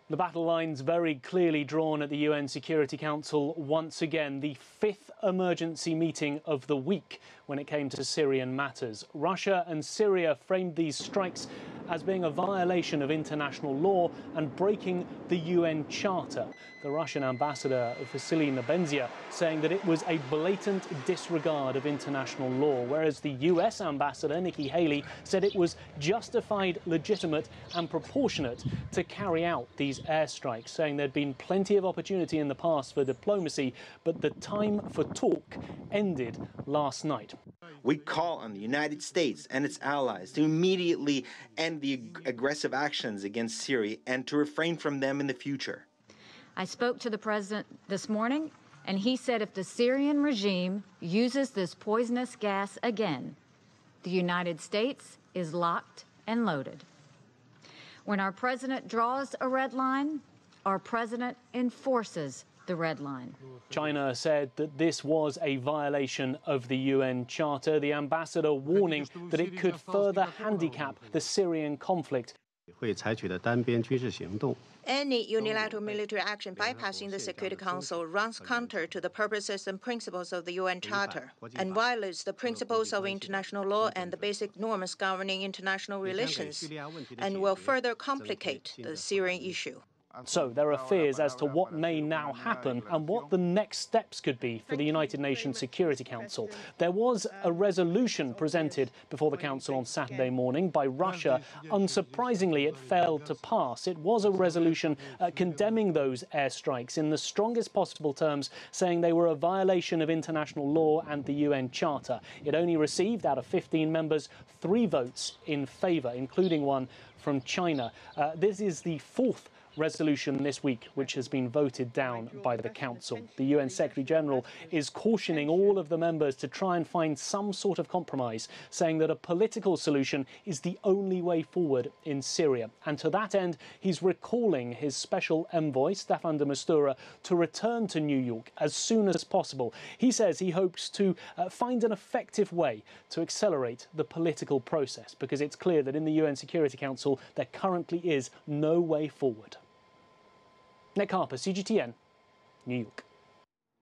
The battle lines very clearly drawn at the UN Security Council once again, the fifth emergency meeting of the week when it came to Syrian matters. Russia and Syria framed these strikes as being a violation of international law and breaking the UN Charter. The Russian ambassador, Vasily Nebenzia, saying that it was a blatant disregard of international law, whereas the US ambassador, Nikki Haley, said it was justified, legitimate and proportionate to carry out these airstrikes, saying there'd been plenty of opportunity in the past for diplomacy, but the time for talk ended last night. We call on the United States and its allies to immediately end the aggressive actions against Syria and to refrain from them in the future. I spoke to the president this morning, and he said if the Syrian regime uses this poisonous gas again, the United States is locked and loaded. When our president draws a red line, our president enforces the red line. China said that this was a violation of the UN Charter, the ambassador warning that it could further handicap the Syrian conflict. Any unilateral military action bypassing the Security Council runs counter to the purposes and principles of the UN Charter and violates the principles of international law and the basic norms governing international relations, and will further complicate the Syrian issue. So there are fears as to what may now happen and what the next steps could be for the United Nations Security Council. There was a resolution presented before the Council on Saturday morning by Russia. Unsurprisingly, it failed to pass. It was a resolution condemning those airstrikes in the strongest possible terms, saying they were a violation of international law and the UN Charter. It only received, out of 15 members, 3 votes in favour, including one from China. This is the fourth resolution this week which has been voted down by the Council. The UN Secretary-General is cautioning all of the members to try and find some sort of compromise, saying that a political solution is the only way forward in Syria. And to that end, he's recalling his special envoy, Staffan de Mistura, to return to New York as soon as possible. He says he hopes to find an effective way to accelerate the political process, because it's clear that in the UN Security Council there currently is no way forward. Nick Harper, CGTN, New York.